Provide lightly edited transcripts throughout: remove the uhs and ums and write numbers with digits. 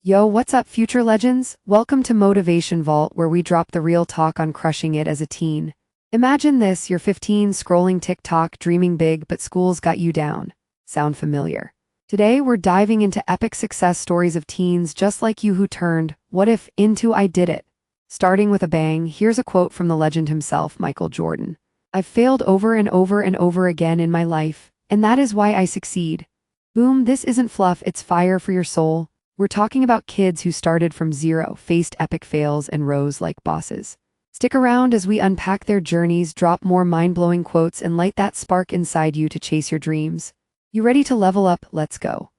Yo, what's up, future legends? Welcome to Motivation Vault, where we drop the real talk on crushing it as a teen. Imagine this, you're 15, scrolling TikTok, dreaming big, but school's got you down. Sound familiar? Today, we're diving into epic success stories of teens just like you who turned, what if, into I did it. Starting with a bang, here's a quote from the legend himself, Michael Jordan. I've failed over and over and over again in my life, and that is why I succeed. Boom, this isn't fluff, it's fire for your soul. We're talking about kids who started from zero, faced epic fails, and rose like bosses. Stick around as we unpack their journeys, drop more mind-blowing quotes, and light that spark inside you to chase your dreams. You ready to level up? Let's go.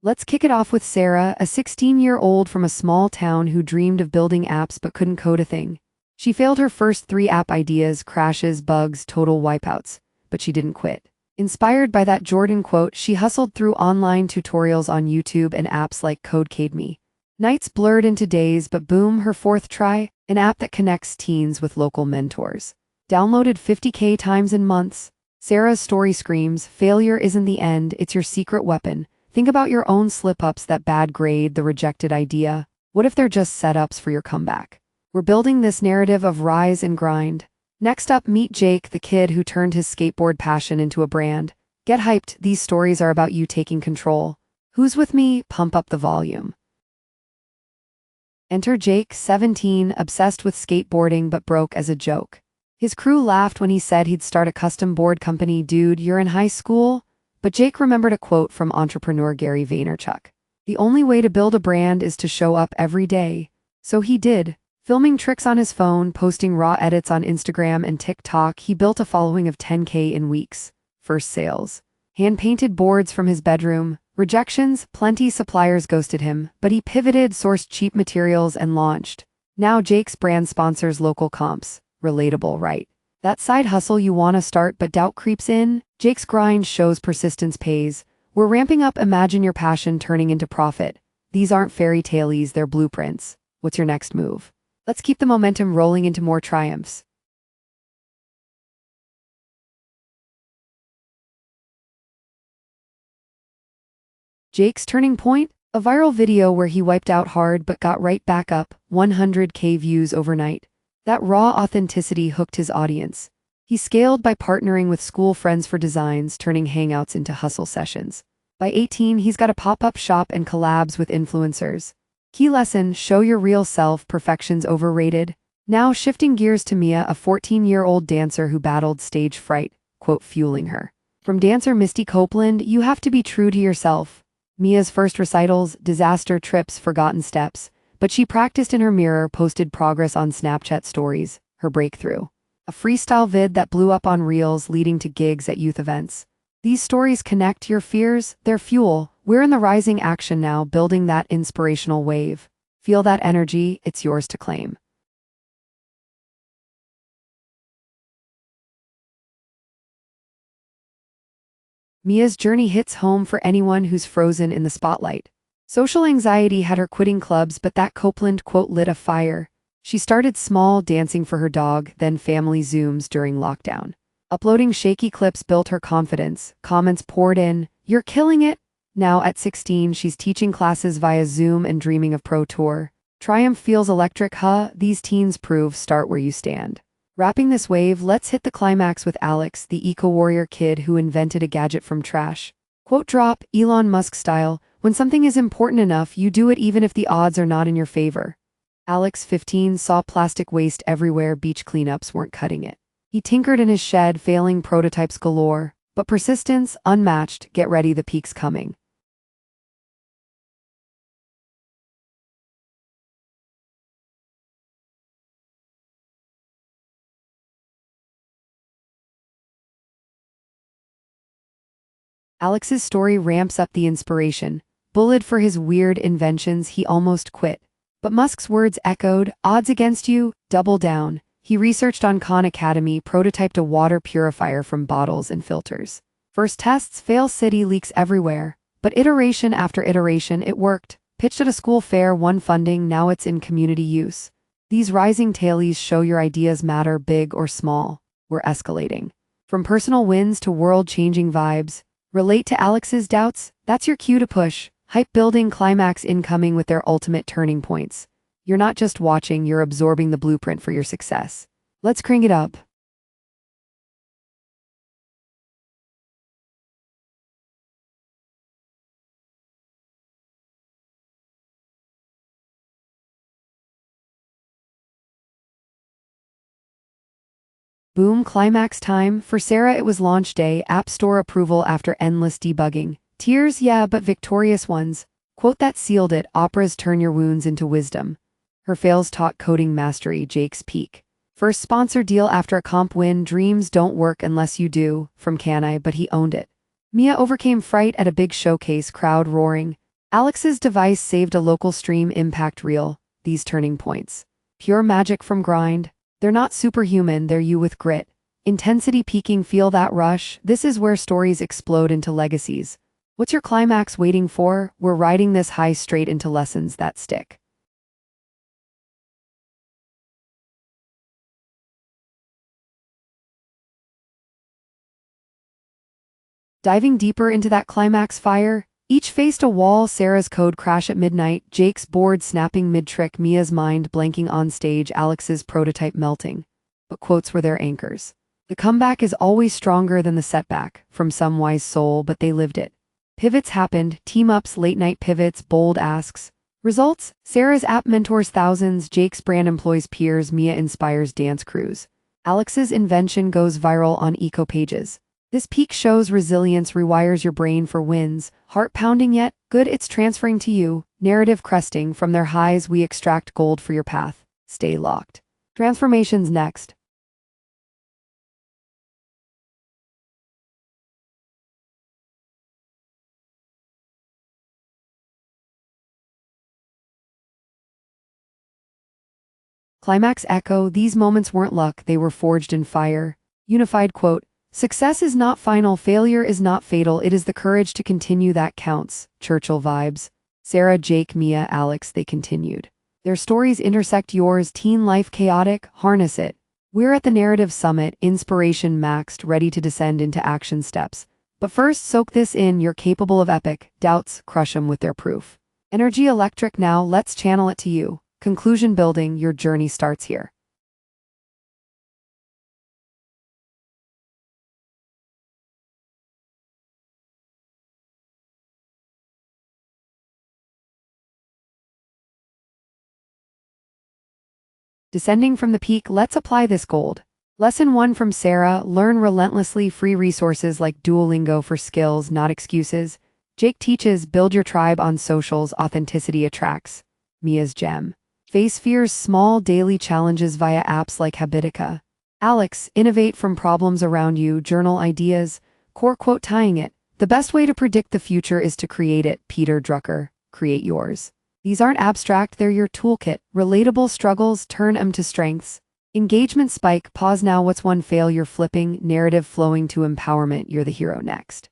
Let's kick it off with Sarah, a 16-year-old from a small town who dreamed of building apps but couldn't code a thing. She failed her first 3 app ideas, crashes, bugs, total wipeouts, but she didn't quit. Inspired by that Jordan quote, she hustled through online tutorials on YouTube and apps like Codecademy. Nights blurred into days, but boom, her 4th try, an app that connects teens with local mentors. Downloaded 50K times in months. Sarah's story screams, failure isn't the end, it's your secret weapon. Think about your own slip-ups, that bad grade, the rejected idea. What if they're just setups for your comeback? We're building this narrative of rise and grind. Next up, meet Jake, the kid who turned his skateboard passion into a brand. Get hyped, these stories are about you taking control. Who's with me? Pump up the volume. Enter Jake, 17, obsessed with skateboarding but broke as a joke. His crew laughed when he said he'd start a custom board company. Dude, you're in high school? But Jake remembered a quote from entrepreneur Gary Vaynerchuk. The only way to build a brand is to show up every day. So he did. Filming tricks on his phone, posting raw edits on Instagram and TikTok, he built a following of 10K in weeks. First sales. Hand-painted boards from his bedroom. Rejections, plenty. Suppliers ghosted him, but he pivoted, sourced cheap materials, and launched. Now Jake's brand sponsors local comps. Relatable, right? That side hustle you wanna start but doubt creeps in? Jake's grind shows persistence pays. We're ramping up, imagine your passion turning into profit. These aren't fairy tales, they're blueprints. What's your next move? Let's keep the momentum rolling into more triumphs. Jake's turning point? A viral video where he wiped out hard but got right back up, 100K views overnight. That raw authenticity hooked his audience. He scaled by partnering with school friends for designs, turning hangouts into hustle sessions. By 18, he's got a pop-up shop and collabs with influencers. Key lesson, show your real self, perfection's overrated. Now shifting gears to Mia, a 14-year-old dancer who battled stage fright, quote, fueling her. From dancer Misty Copeland, you have to be true to yourself. Mia's first recitals, disaster trips, forgotten steps, but she practiced in her mirror, posted progress on Snapchat stories, her breakthrough. A freestyle vid that blew up on Reels, leading to gigs at youth events. These stories connect your fears, their fuel. We're in the rising action now, building that inspirational wave. Feel that energy, it's yours to claim. Mia's journey hits home for anyone who's frozen in the spotlight. Social anxiety had her quitting clubs, but that Copeland quote lit a fire. She started small, dancing for her dog, then family Zooms during lockdown. Uploading shaky clips built her confidence. Comments poured in, "You're killing it." Now at 16, she's teaching classes via Zoom and dreaming of Pro Tour. Triumph feels electric, huh? These teens prove start where you stand. Wrapping this wave, let's hit the climax with Alex, the eco-warrior kid who invented a gadget from trash. Quote drop, Elon Musk style, when something is important enough, you do it even if the odds are not in your favor. Alex, 15, saw plastic waste everywhere, beach cleanups weren't cutting it. He tinkered in his shed, failing prototypes galore. But persistence, unmatched, get ready, the peak's coming. Alex's story ramps up the inspiration. Bullied for his weird inventions, he almost quit. But Musk's words echoed, odds against you, double down. He researched on Khan Academy, prototyped a water purifier from bottles and filters. First tests, fail city, leaks everywhere. But iteration after iteration, it worked. Pitched at a school fair, won funding, now it's in community use. These rising tailies show your ideas matter, big or small. We're escalating. From personal wins to world-changing vibes, Relate to Alex's doubts? That's your cue to push. Hype building, climax incoming with their ultimate turning points. You're not just watching, you're absorbing the blueprint for your success. Let's crank it up. Boom, climax time. For Sarah, it was launch day, App Store approval after endless debugging. Tears, yeah, but victorious ones. Quote that sealed it, Operas turn your wounds into wisdom. Her fails taught coding mastery, Jake's peak. First sponsor deal after a comp win, dreams don't work unless you do, from Canai, but he owned it. Mia overcame fright at a big showcase, crowd roaring. Alex's device saved a local stream, impact real. These turning points. Pure magic from grind. They're not superhuman, they're you with grit. Intensity peaking, feel that rush. This is where stories explode into legacies. What's your climax waiting for? We're riding this high straight into lessons that stick. Diving deeper into that climax fire, each faced a wall, Sarah's code crash at midnight, Jake's board snapping mid-trick, Mia's mind blanking on stage, Alex's prototype melting. But quotes were their anchors. The comeback is always stronger than the setback, from some wise soul, but they lived it. Pivots happened, team-ups, late-night pivots, bold asks. Results? Sarah's app mentors thousands, Jake's brand employs peers, Mia inspires dance crews. Alex's invention goes viral on eco pages. This peak shows resilience, rewires your brain for wins. Heart pounding yet? Good, it's transferring to you. Narrative cresting, from their highs we extract gold for your path. Stay locked. Transformations next. Climax echo, these moments weren't luck, they were forged in fire. Unified quote, success is not final, failure is not fatal, it is the courage to continue that counts. Churchill vibes. Sarah, Jake, Mia, Alex, they continued. Their stories intersect yours, teen life chaotic, harness it. We're at the narrative summit, inspiration maxed, ready to descend into action steps. But first, soak this in, you're capable of epic. Doubts, crush 'em with their proof. Energy electric now, let's channel it to you. Conclusion building, your journey starts here. Descending from the peak, let's apply this gold. Lesson 1 from Sarah, learn relentlessly, free resources like Duolingo for skills, not excuses. Jake teaches, build your tribe on socials, authenticity attracts. Mia's gem. Face fears, small daily challenges via apps like Habitica. Alex, innovate from problems around you, journal ideas. Core quote tying it. The best way to predict the future is to create it. Peter Drucker, create yours. These aren't abstract, they're your toolkit. Relatable struggles, turn them to strengths. Engagement spike, pause now, what's one fail you're flipping, narrative flowing to empowerment, you're the hero next.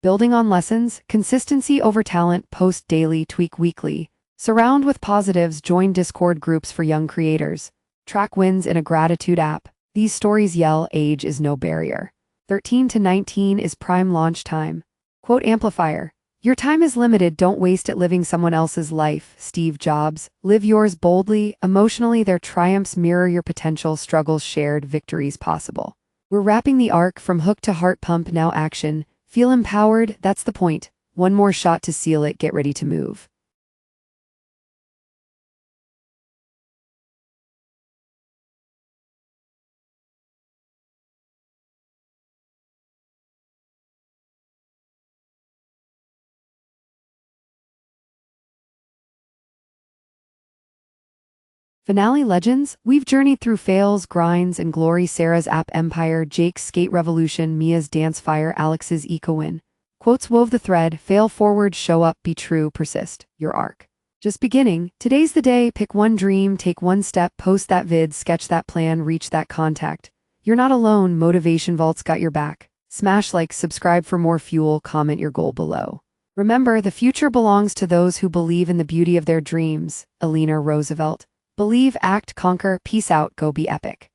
Building on lessons, consistency over talent, post daily, tweak weekly. Surround with positives, join Discord groups for young creators. Track wins in a gratitude app. These stories yell, age is no barrier. 13 to 19 is prime launch time. Quote amplifier. Your time is limited, don't waste it living someone else's life. Steve Jobs. Live yours boldly, emotionally, their triumphs mirror your potential, struggles shared, victories possible. We're wrapping the arc from hook to heart pump, now action. Feel empowered, that's the point. One more shot to seal it, get ready to move. Finale legends, we've journeyed through fails, grinds, and glory. Sarah's app empire, Jake's skate revolution, Mia's dance fire, Alex's eco win. Quotes wove the thread, fail forward, show up, be true, persist. Your arc. Just beginning, today's the day, pick one dream, take one step, post that vid, sketch that plan, reach that contact. You're not alone, Motivation Vault's got your back. Smash like, subscribe for more fuel, comment your goal below. Remember, the future belongs to those who believe in the beauty of their dreams. Eleanor Roosevelt. Believe, act, conquer, peace out, go be epic.